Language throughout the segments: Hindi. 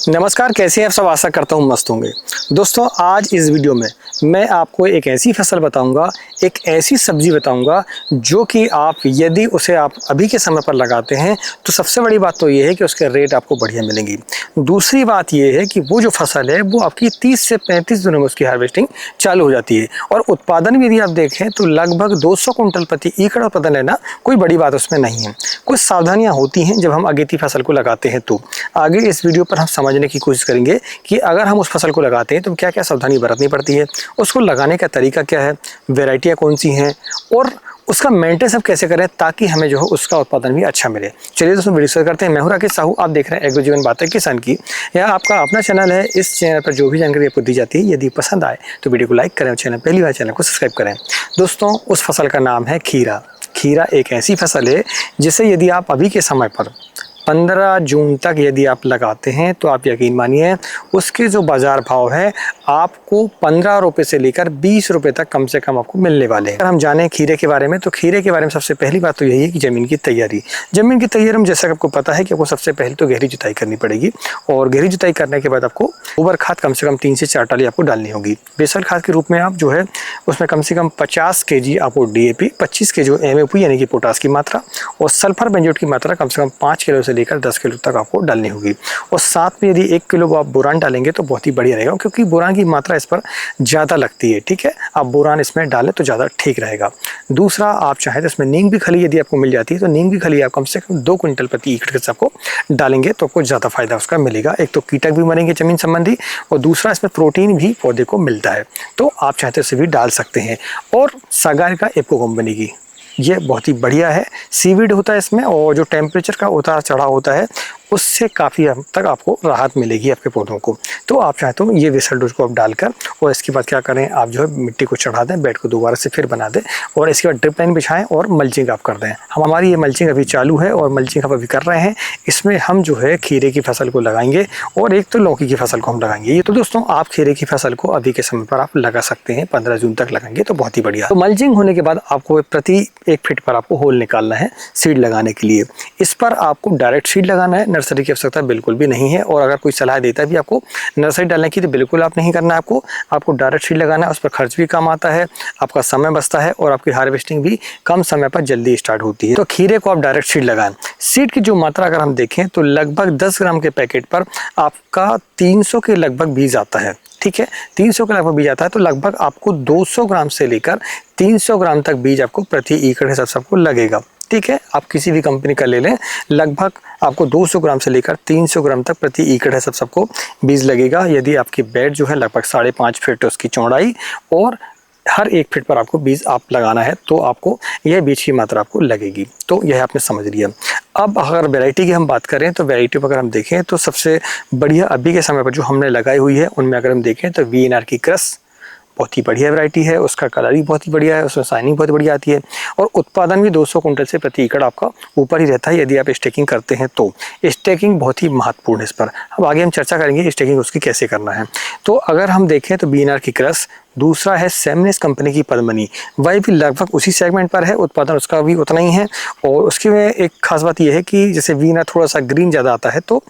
नमस्कार, कैसे हैं आप सब। आशा करता हूँ मस्त होंगे। दोस्तों, आज इस वीडियो में मैं आपको एक ऐसी फसल बताऊंगा, एक ऐसी सब्जी बताऊंगा जो कि आप यदि उसे आप अभी के समय पर लगाते हैं तो सबसे बड़ी बात तो ये है कि उसके रेट आपको बढ़िया मिलेंगी। दूसरी बात ये है कि वो जो फसल है वो आपकी 30 से 35 दिनों में उसकी हार्वेस्टिंग चालू हो जाती है और उत्पादन भी यदि आप देखें तो लगभग 200 कुंटल प्रति एकड़ उत्पादन लेना कोई बड़ी बात उसमें नहीं है। कुछ सावधानियां होती हैं जब हम अगेती फसल को लगाते हैं। तो आगे इस वीडियो पर हम समझने की कोशिश करेंगे कि अगर हम उस फसल को लगाते हैं तो क्या क्या सावधानी बरतनी पड़ती है, उसको लगाने का तरीका क्या है, वैरायटियाँ कौन सी हैं और उसका मेंटेनेंस हम कैसे करें ताकि हमें जो है उसका उत्पादन भी अच्छा मिले। चलिए दोस्तों, वीडियो शुरू करते हैं। मैं हूं राकेश साहू, आप देख रहे हैं एग्रो जीवन बातें किसान की। यह आपका अपना चैनल है। इस चैनल पर जो भी जानकारी आपको दी जाती है, यदि पसंद आए तो वीडियो को लाइक करें और पहली बार चैनल को सब्सक्राइब करें। दोस्तों, उस फसल का नाम है खीरा। खीरा एक ऐसी फसल है जिसे यदि आप अभी के समय पर 15 जून तक यदि आप लगाते हैं तो आप यकीन मानिए उसके जो बाज़ार भाव है आपको 15 रुपये से लेकर 20 रुपये तक कम से कम आपको मिलने वाले हैं। अगर हम जानें खीरे के बारे में तो खीरे के बारे में सबसे पहली बात तो यही है कि ज़मीन की तैयारी। ज़मीन की तैयारी में जैसा आपको पता है कि आपको सबसे पहले तो गहरी जुताई करनी पड़ेगी और गहरी जुताई करने के बाद आपको गोबर खाद कम से कम 3 से 4 टाली आपको डालनी होगी। बेसल खाद के रूप में आप जो है उसमें कम से कम 50 kg आपको DAP, 25 kg MOP यानी कि पोटास की मात्रा और सल्फर बेंजोएट की मात्रा कम से कम 5 किलो से लेकर 10 किलो तक आपको डालनी होगी। और साथ में यदि 1 किलो आप बोरान डालेंगे तो बहुत ही बढ़िया रहेगा, क्योंकि बोरान की मात्रा इस पर ज़्यादा लगती है। ठीक है, आप बोरान इसमें डालें तो ज़्यादा ठीक रहेगा। दूसरा, आप चाहें तो इसमें नीम की खली यदि आपको मिल जाती है तो नीम की खली आप कम से कम 2 क्विंटल प्रति एकड़ के आपको डालेंगे तो आपको ज़्यादा फायदा उसका मिलेगा। एक तो कीटक भी मरेंगे ज़मीन संबंधी और दूसरा इसमें प्रोटीन भी पौधे को मिलता है, तो आप चाहें तो इसे भी डाल सकते हैं। और सागार का एप्को कंपनी की ये बहुत ही बढ़िया है। सीवीड होता है इसमें और जो टेम्परेचर का उतार चढ़ाव होता है उससे काफ़ी हद तक आपको राहत मिलेगी आपके पौधों को। तो आप चाहें तो ये वेसल डोज को आप डालकर और इसके बाद क्या करें, आप जो है मिट्टी को चढ़ा दें, बेड को दोबारा से फिर बना दें और इसके बाद ड्रिप लाइन बिछाएं और मल्चिंग आप कर दें। हमारी ये मल्चिंग अभी चालू है और मल्चिंग हम अभी कर रहे हैं। इसमें हम जो है खीरे की फसल को लगाएंगे और एक तो लौकी की फसल को हम लगाएंगे। ये तो दोस्तों आप खीरे की फसल को अभी के समय पर आप लगा सकते हैं, 15 जून तक लगाएंगे तो बहुत ही बढ़िया। तो मल्चिंग होने के बाद आपको प्रति 1 फीट पर आपको होल निकालना है सीड लगाने के लिए। इस पर आपको डायरेक्ट सीड लगाना है, नर्सरी की आवश्यकता बिल्कुल भी नहीं है। और अगर कोई सलाह देता भी आपको नर्सरी डालने की तो बिल्कुल आप नहीं करना है। आपको डायरेक्ट सीड लगाना है, उस पर खर्च भी कम आता है, आपका समय बचता है और आपकी हार्वेस्टिंग भी कम समय पर जल्दी स्टार्ट होती है। तो खीरे को आप डायरेक्ट सीड लगाएं। सीड की जो मात्रा अगर हम देखें तो लगभग 10 ग्राम के पैकेट पर आपका 300 के लगभग बीज आता है। ठीक है, 300 के लगभग बीज आता है तो लगभग आपको 200 ग्राम से लेकर 300 ग्राम तक बीज आपको प्रति एकड़ के हिसाब से आपको लगेगा। ठीक है, आप किसी भी कंपनी का ले लें, लगभग आपको 200 ग्राम से लेकर 300 ग्राम तक प्रति एकड़ है सबको बीज लगेगा। यदि आपकी बेड जो है लगभग 5.5 फीट उसकी चौड़ाई और हर 1 फीट पर आपको बीज आप लगाना है तो आपको यह बीज की मात्रा आपको लगेगी। तो यह आपने समझ लिया। अब अगर वैरायटी की हम बात करें तो वैरायटी पर अगर हम देखें तो सबसे बढ़िया अभी के समय पर जो हमने लगाई हुई है उनमें अगर हम देखें तो VNR की क्रस बहुत ही बढ़िया वैरायटी है। उसका कलर भी बहुत ही बढ़िया है, उसमें शाइनिंग बहुत बढ़िया आती है और उत्पादन भी 200 कुंटल से प्रति एकड़ आपका ऊपर ही रहता है यदि आप स्टेकिंग करते हैं तो। स्टेकिंग बहुत ही महत्वपूर्ण है इस पर। अब आगे हम चर्चा करेंगे स्टेकिंग उसकी कैसे करना है। तो अगर हम देखें तो VNR की क्रस, दूसरा है सेमनेस कंपनी की पद्मनी, वह भी लगभग उसी सेगमेंट पर है, उत्पादन उसका भी उतना ही है। और उसकी में एक खास बात यह है कि जैसे VNR थोड़ा सा ग्रीन ज़्यादा आता है तो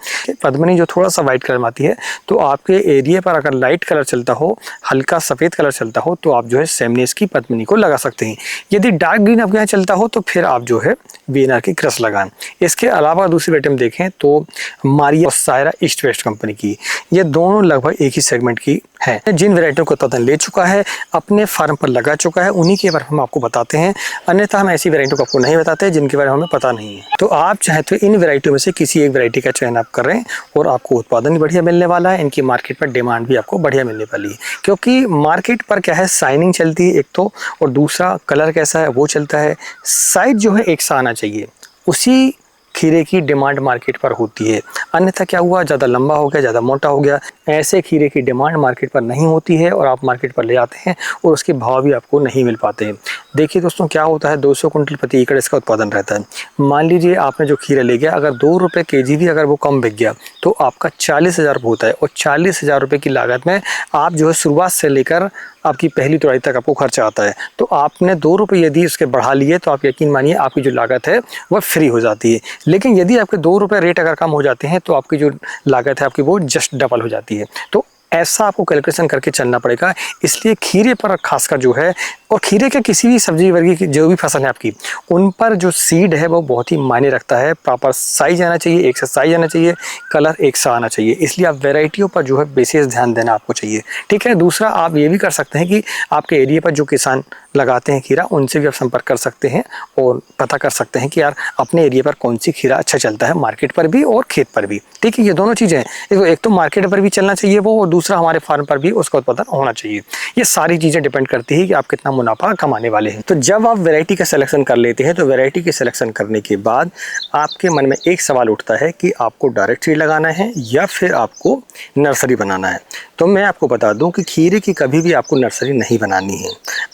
पद्मनी जो थोड़ा सा वाइट कलर में आती है। तो आपके एरिया पर अगर लाइट कलर चलता हो, हल्का सफ़ेद कलर चलता हो तो आप जो है सेमनेस की पद्मनी को लगा सकते हैं। यदि डार्क ग्रीन आपके यहाँ चलता हो तो फिर आप जो है VNR की क्रस लगाएं। इसके अलावा दूसरी वैरायटी देखें तो मारिया और सायरा ईस्ट वेस्ट कंपनी की, ये दोनों लगभग एक ही सेगमेंट की है। जिन वैरायटियों को उत्पादन ले चुका है, अपने फार्म पर लगा चुका है, उन्हीं के बारे में हम आपको बताते हैं। अन्यथा हम ऐसी वैरायटियों को आपको नहीं बताते जिनके बारे में हमें पता नहीं है। तो आप चाहे तो इन वैरायटियों में से किसी एक वैरायटी का चयन आप करें और आपको उत्पादन भी बढ़िया मिलने वाला है। इनकी मार्केट पर डिमांड भी आपको बढ़िया मिलने वाली है, क्योंकि मार्केट पर क्या है, शाइनिंग चलती है एक तो, और दूसरा कलर कैसा है वो चलता है। साइज जो है एक सा आना चाहिए, उसी खीरे की डिमांड मार्केट पर होती है। अन्यथा क्या हुआ, ज़्यादा लंबा हो गया, ज़्यादा मोटा हो गया, ऐसे खीरे की डिमांड मार्केट पर नहीं होती है और आप मार्केट पर ले जाते हैं और उसके भाव भी आपको नहीं मिल पाते हैं। देखिए दोस्तों, क्या होता है, 200 कुंटल प्रति एकड़ इसका उत्पादन रहता है। मान लीजिए आपने जो खीरा ले गया, अगर 2 रुपये kg भी अगर वो कम बिक गया तो आपका 40,000 होता है और 40,000 रुपये की लागत में आप जो है शुरुआत से लेकर आपकी पहली तुड़ाई तक आपको खर्चा आता है। तो आपने 2 रुपये यदि उसके बढ़ा लिए तो आप यकीन मानिए आपकी जो लागत है वह फ्री हो जाती है। लेकिन यदि आपके 2 रुपये रेट अगर कम हो जाते हैं तो आपकी जो लागत है आपकी वो जस्ट डबल हो जाती है। तो ऐसा आपको कैलकुलेशन करके चलना पड़ेगा। इसलिए खीरे पर खासकर जो है, और खीरे के किसी भी सब्जी वर्गी की जो भी फसल है आपकी, उन पर जो सीड है वो बहुत ही मायने रखता है। प्रॉपर साइज आना चाहिए, एक सा साइज आना चाहिए, कलर एक सा आना चाहिए। इसलिए आप वेराइटियों पर जो है विशेष ध्यान देना आपको चाहिए, ठीक है। दूसरा आप ये भी कर सकते हैं कि आपके एरिया पर जो किसान लगाते हैं खीरा, उनसे भी आप संपर्क कर सकते हैं और पता कर सकते हैं कि यार अपने एरिया पर कौन सी खीरा अच्छा चलता है, मार्केट पर भी और खेत पर भी, ठीक है। ये दोनों चीज़ें हैं, एक तो मार्केट पर भी चलना चाहिए वो, और दूसरा हमारे फार्म पर भी उसका उत्पादन होना चाहिए। ये सारी चीज़ें डिपेंड करती है कि आप कितना मुनाफा कमाने वाले हैं। तो जब आप वैरायटी का सिलेक्शन कर लेते हैं तो वैरायटी के सिलेक्शन करने के बाद आपके मन में एक सवाल उठता है कि आपको डायरेक्ट सीड लगाना है या फिर आपको नर्सरी बनाना है। तो मैं आपको बता दूं कि खीरे की कभी भी आपको नर्सरी नहीं बनानी है।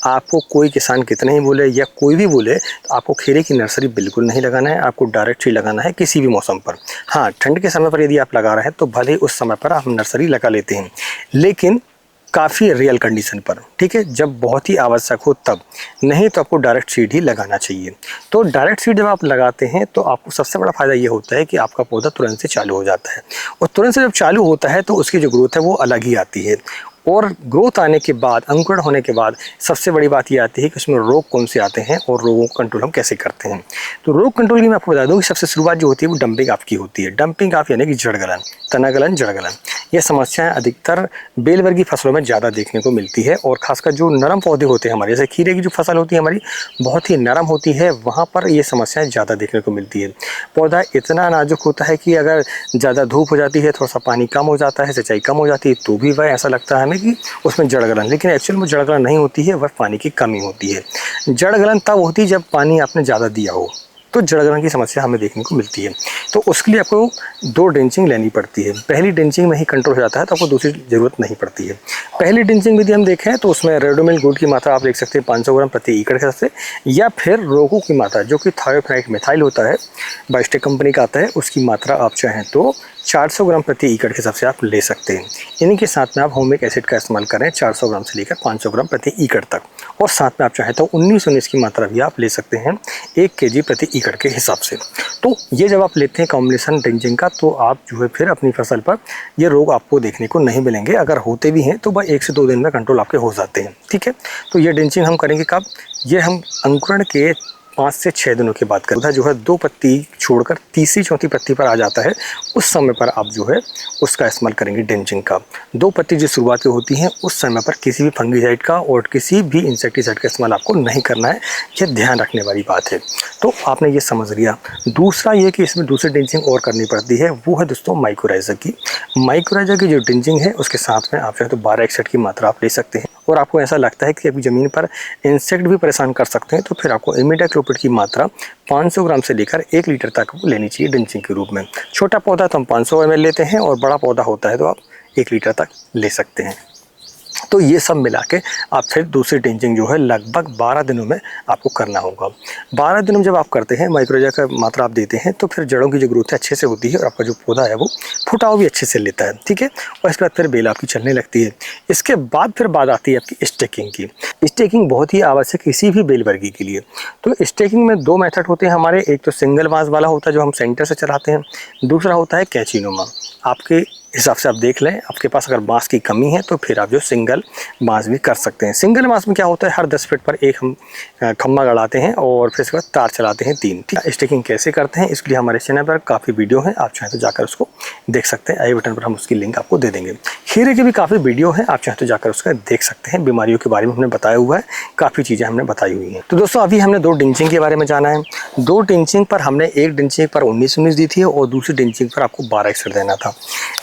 आपको कोई किसान कितने ही बोले या कोई भी बोले, तो आपको खीरे की नर्सरी बिल्कुल नहीं लगाना है। आपको डायरेक्ट सीड लगाना है किसी भी मौसम पर। हाँ, ठंड के समय पर यदि आप लगा रहे हैं तो भले ही उस समय पर आप नर्सरी लगा लेते हैं, लेकिन काफ़ी रियल कंडीशन पर, ठीक है, जब बहुत ही आवश्यक हो तब, नहीं तो आपको डायरेक्ट सीड ही लगाना चाहिए। तो डायरेक्ट सीड जब आप लगाते हैं तो आपको सबसे बड़ा फ़ायदा ये होता है कि आपका पौधा तुरंत से चालू हो जाता है, और तुरंत से जब चालू होता है तो उसकी जो ग्रोथ है वो अलग ही आती है। और ग्रोथ आने के बाद, अंकुरण होने के बाद सबसे बड़ी बात ये आती है कि उसमें रोग कौन से आते हैं और रोगों को कंट्रोल हम कैसे करते हैं। तो रोग कंट्रोल की मैं आपको बता दूं कि सबसे शुरुआत जो होती है वो डंपिंग ऑफ की होती है। डंपिंग ऑफ यानी कि जड़ गलन, तना गलन, जड़ गलन, ये समस्याएं अधिकतर बेल वर्गीय फसलों में ज़्यादा देखने को मिलती है। और खासकर जो नरम पौधे होते हैं हमारे, जैसे खीरे की जो फसल होती है हमारी बहुत ही नरम होती है, वहाँ पर ये समस्याएं ज़्यादा देखने को मिलती है। पौधा इतना नाजुक होता है कि अगर ज़्यादा धूप हो जाती है, थोड़ा सा पानी कम हो जाता है, सिंचाई कम हो जाती है, तो भी वह ऐसा लगता है हमें कि उसमें जड़ गलन, लेकिन एक्चुअल में जड़ गलन नहीं होती है, वह पानी की कमी होती है। जड़ गलन तब होती है जब पानी आपने ज़्यादा दिया हो, तो जड़ गलन की समस्या हमें देखने को मिलती है। तो उसके लिए आपको 2 ड्रेंचिंग लेनी पड़ती है। पहली ड्रेंचिंग में ही कंट्रोल हो जाता है, तो आपको दूसरी ज़रूरत नहीं पड़ती है। पहली ड्रेंचिंग यदि हम देखें तो उसमें रेडोमिल गुड की मात्रा आप देख सकते हैं 500 ग्राम प्रति एकड़ के हिसाब से, या फिर रोगों की मात्रा जो कि थायोफेनाइट मिथाइल होता है, बाइस्टेक कंपनी का आता है, उसकी मात्रा आप चाहें तो 400 ग्राम प्रति एकड़ के हिसाब से आप ले सकते हैं। इन्हीं के साथ में आप होमिक एसिड का इस्तेमाल करें 400 ग्राम से लेकर 500 ग्राम प्रति एकड़ तक, और साथ में आप चाहें तो 19-19 की मात्रा भी आप ले सकते हैं 1 kg प्रति एकड़ के हिसाब से। तो ये जब आप लेते हैं कॉम्बिनेशन ड्रेंचिंग का, तो आप जो है फिर अपनी फसल पर ये रोग आपको देखने को नहीं मिलेंगे। अगर होते भी हैं तो वह 1 से 2 दिन में कंट्रोल आपके हो जाते हैं, ठीक है। तो ये ड्रेंचिंग हम करेंगे कब? ये हम अंकुरण के 5 से 6 दिनों की बात करें, पौधा जो है 2 पत्ती छोड़कर तीसरी चौथी पत्ती पर आ जाता है, उस समय पर आप जो है उसका इस्तेमाल करेंगे ड्रेंचिंग का। 2 पत्ती जो शुरुआत में होती हैं उस समय पर किसी भी फंगीसाइड का और किसी भी इंसेक्टिसाइड का इस्तेमाल आपको नहीं करना है। यह ध्यान रखने वाली बात है। तो आपने ये समझ लिया। दूसरा ये कि इसमें दूसरी ड्रेंचिंग और करनी पड़ती है, वो है दोस्तों माइक्रोराइजा की। माइक्रोराइजा की जो ड्रेंचिंग है उसके साथ में आप चाहे तो 12 एकसठ की मात्रा आप ले सकते हैं, और आपको ऐसा लगता है कि अभी ज़मीन पर इंसेक्ट भी परेशान कर सकते हैं, तो फिर आपको इमिडाक्लोप्रिड की मात्रा 500 ग्राम से लेकर 1 लीटर तक लेनी चाहिए ड्रेंचिंग के रूप में। छोटा पौधा तो हम 500 ml लेते हैं, और बड़ा पौधा होता है तो आप 1 लीटर तक ले सकते हैं। तो ये सब मिला के आप फिर दूसरी ड्रेंचिंग जो है लगभग 12 दिनों में आपको करना होगा। 12 दिनों में जब आप करते हैं, माइक्रोराइजा का मात्रा आप देते हैं, तो फिर जड़ों की जो ग्रोथ है अच्छे से होती है, और आपका जो पौधा है वो फुटाव भी अच्छे से लेता है, ठीक है। और इसके बाद फिर बेल आपकी चलने लगती है। इसके बाद फिर बात आती है आपकी स्टेकिंग की। स्टेकिंग बहुत ही आवश्यक किसी भी बेल वर्गी के लिए। तो स्टेकिंग में 2 मेथड होते हैं हमारे। एक तो सिंगल बांस वाला होता है जो हम सेंटर से चलाते हैं, दूसरा होता है कैंचिनुमा। आपके हिसाब से आप देख लें, आपके पास अगर बांस की कमी है तो फिर आप जो सिंगल बांस भी कर सकते हैं। सिंगल बांस में क्या होता है, हर 10 फीट पर एक हम खम्मा गड़ाते हैं और फिर इसके बाद तार चलाते हैं 3, ठीक है। स्टेकिंग कैसे करते हैं इसके लिए हमारे चैनल पर काफ़ी वीडियो हैं, आप चाहें तो जाकर उसको देख सकते हैं। आई बटन पर हम उसकी लिंक आपको दे देंगे। खीरे की भी काफ़ी वीडियो है, आप चाहें तो जाकर उसका देख सकते हैं। बीमारियों के बारे में हमने बताया हुआ है, काफ़ी चीज़ें हमने बताई हुई हैं। तो दोस्तों अभी हमने 2 ड्रेंचिंग के बारे में जाना है। 2 ड्रेंचिंग पर हमने एक ड्रेंचिंग पर 19-19 दी थी और दूसरी ड्रेंचिंग पर आपको 12 एकसठ देना था।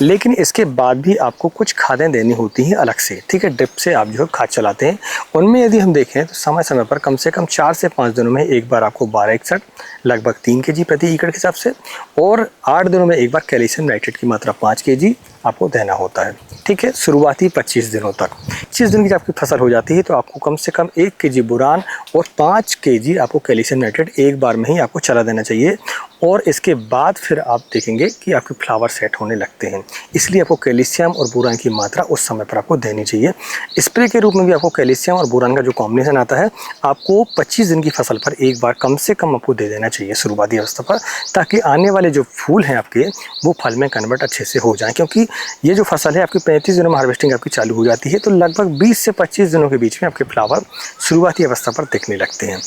लेकिन इसके बाद भी आपको कुछ खादें देनी होती हैं अलग से, ठीक है। ड्रिप से आप जो है खाद चलाते हैं, उनमें यदि हम देखें तो समय समय पर कम से कम 4 से 5 दिनों में एक बार आपको 12 एकसठ लगभग 3 kg प्रति एकड़ के हिसाब से, और 8 दिनों में एक बार कैल्शियम नाइट्रेट की मात्रा 5 kg आपको देना होता है, ठीक है। शुरुआती 25 दिनों तक। 25 दिन की जब आपकी फसल हो जाती है तो आपको कम से कम 1 kg बोरान और 5 kg आपको कैल्शियम नाइट्रेट एक बार में ही आपको चला देना चाहिए। और इसके बाद फिर आप देखेंगे कि आपके फ्लावर सेट होने लगते हैं। इसलिए आपको कैल्शियम और बोरान की मात्रा उस समय पर आपको देनी चाहिए। स्प्रे के रूप में भी आपको कैल्शियम और बोरान का जो कॉम्बिनेशन आता है आपको 25 दिन की फसल पर एक बार कम से कम आपको दे देना चाहिए शुरुआती अवस्था पर, ताकि आने वाले जो फूल हैं आपके वो फल में कन्वर्ट अच्छे से हो जाएं। क्योंकि ये जो फसल है आपकी 35 दिनों में हार्वेस्टिंग आपकी चालू हो जाती है, तो लगभग 20 से 25 दिनों के बीच में आपके फ्लावर शुरुआती अवस्था पर दिखने लगते हैं।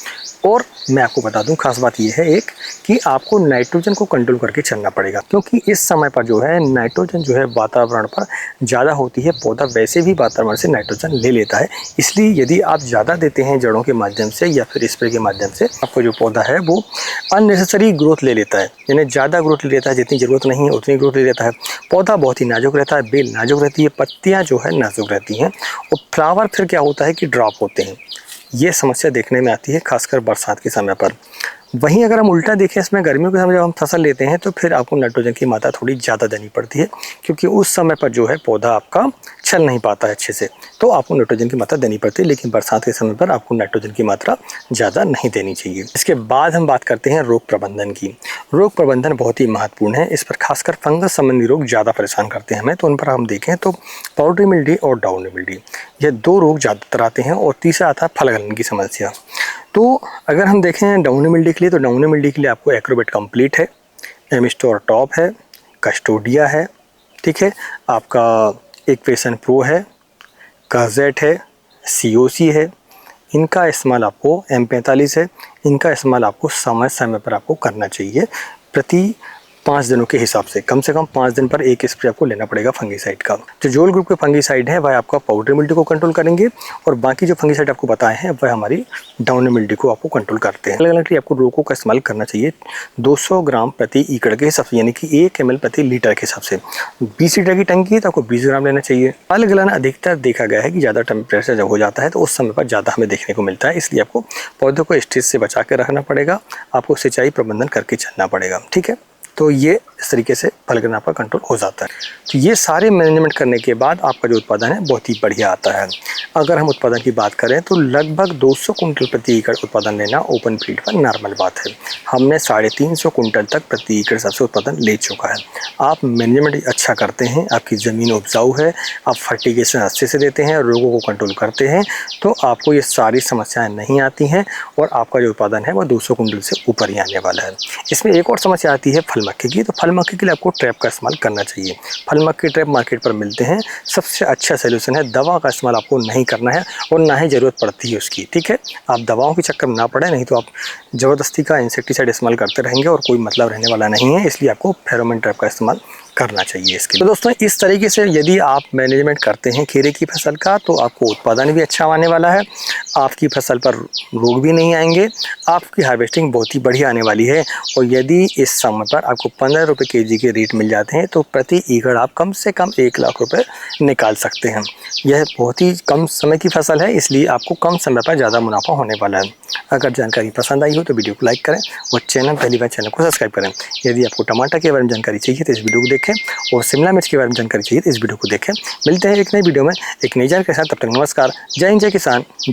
और मैं आपको बता दूं, खास बात यह है एक कि आपको नाइट्रोजन को कंट्रोल करके चलना पड़ेगा, क्योंकि इस समय पर जो है नाइट्रोजन जो है वातावरण पर ज़्यादा होती है। पौधा वैसे भी वातावरण से नाइट्रोजन ले लेता है, इसलिए यदि आप ज़्यादा देते हैं जड़ों के माध्यम से या फिर स्प्रे के माध्यम से, आपका जो पौधा है वो अननेसेसरी ग्रोथ ले लेता है, यानी ज़्यादा ग्रोथ ले लेता है, जितनी ज़रूरत नहीं है उतनी ग्रोथ ले लेता है। पौधा बहुत ही नाजुक रहता है, बेल नाजुक रहती है, पत्तियाँ जो है नाजुक रहती हैं, और फ्लावर फिर क्या होता है कि ड्रॉप होते हैं। ये समस्या देखने में आती है खासकर बरसात के समय पर। वहीं अगर हम उल्टा देखें, इसमें गर्मियों के समय जब हम फसल लेते हैं तो फिर आपको नाइट्रोजन की मात्रा थोड़ी ज़्यादा देनी पड़ती है, क्योंकि उस समय पर जो है पौधा आपका चल नहीं पाता है अच्छे से, तो आपको नाइट्रोजन की मात्रा देनी पड़ती है। लेकिन बरसात के समय पर आपको नाइट्रोजन की मात्रा ज़्यादा नहीं देनी चाहिए। इसके बाद हम बात करते हैं रोग प्रबंधन की। रोग प्रबंधन बहुत ही महत्वपूर्ण है। इस पर खासकर फंगस संबंधी रोग ज़्यादा परेशान करते हैं हमें, तो उन पर हम देखें तो पाउडरी मिल्डी और डाउनी मिल्डी, ये दो रोग ज़्यादातर आते हैं। और तीसरा आता है फल गलन की समस्या। तो अगर हम देखें डाउनी मिल्डी के लिए, तो डाउनी मिल्डी के लिए आपको एक्रोबेट कंप्लीट है, एमिस्टोर टॉप है, कस्टोडिया है, ठीक है, आपका एक्वेशन प्रो है, काजेट है, सीओसी है। इनका इस्तेमाल आपको M45 है, इनका इस्तेमाल आपको समय समय पर आपको करना चाहिए। प्रति 5 दिनों के हिसाब से कम 5 दिन पर एक स्प्रे आपको लेना पड़ेगा फंगीसाइड का। जो जोल ग्रुप के फंगीसाइड है वह आपका पाउडरी मिल्डी को कंट्रोल करेंगे, और बाकी जो फंगीसाइड आपको बताए हैं वह हमारी डाउनी मिल्डी को आपको कंट्रोल करते हैं। अलग अलग आपको रोगों का इस्तेमाल करना चाहिए 200 ग्राम प्रति एकड़ के हिसाब से, यानी कि 1 ml प्रति लीटर के हिसाब से। 20 लीटर की टंकी है तो आपको 20 ग्राम लेना चाहिए। अलग अलग अधिकतर देखा गया है कि ज़्यादा टेम्परेचर जब हो जाता है तो उस समय पर ज़्यादा हमें देखने को मिलता है, इसलिए आपको पौधों को स्ट्रेस से बचा के रखना पड़ेगा, आपको सिंचाई प्रबंधन करके चलना पड़ेगा, ठीक है। तो ये इस तरीके से फल गलन आपका कंट्रोल हो जाता है। तो ये सारे मैनेजमेंट करने के बाद आपका जो उत्पादन है बहुत ही बढ़िया आता है। अगर हम उत्पादन की बात करें तो लगभग 200 कुंटल प्रति एकड़ उत्पादन लेना ओपन फील्ड पर नॉर्मल बात है। हमने 350 कुंटल तक प्रति एकड़ सबसे उत्पादन ले चुका है। आप मैनेजमेंट अच्छा करते हैं, आपकी ज़मीन उपजाऊ है, आप फर्टिगेशन अच्छे से देते हैं, रोगों को कंट्रोल करते हैं, तो आपको ये सारी समस्याएं नहीं आती हैं और आपका जो उत्पादन है वो 200 कुंटल से ऊपर ही आने वाला है। इसमें एक और समस्या आती है फल मक्खी की। तो फल मक्खी के लिए आपको ट्रैप का इस्तेमाल करना चाहिए। फल मक्खी ट्रैप मार्केट पर मिलते हैं, सबसे अच्छा सोल्यूशन है। दवा का इस्तेमाल आपको नहीं करना है और ना ही ज़रूरत पड़ती है उसकी, ठीक है। आप दवाओं के चक्कर में ना पड़े, नहीं तो आप ज़बरदस्ती का इंसेक्टिसाइड इस्तेमाल करते रहेंगे और कोई मतलब रहने वाला नहीं है। इसलिए आपको फेरोमोन ट्रैप का इस्तेमाल करना चाहिए इसके। तो दोस्तों इस तरीके से यदि आप मैनेजमेंट करते हैं खीरे की फसल का तो आपको उत्पादन भी अच्छा आने वाला है, आपकी फसल पर रोग भी नहीं आएंगे, आपकी हार्वेस्टिंग बहुत ही बढ़िया आने वाली है। और यदि इस समय पर आपको 15 रुपये केजी के रेट मिल जाते हैं तो प्रति एकड़ आप कम से कम 1 लाख रुपए निकाल सकते हैं। यह बहुत ही कम समय की फसल है, इसलिए आपको कम समय पर ज़्यादा मुनाफा होने वाला है। अगर जानकारी पसंद आई हो तो वीडियो को लाइक करें और पहली बार चैनल को सब्सक्राइब करें। यदि आपको टमाटर के बारे में जानकारी चाहिए तो इस वीडियो को देखें, और शिमला मिर्च के बारे में जानकारी चाहिए तो इस वीडियो को देखें। मिलते हैं एक नई वीडियो में एक नई जानकारी के साथ। तब तक नमस्कार, जय हिंद, जय किसान, जय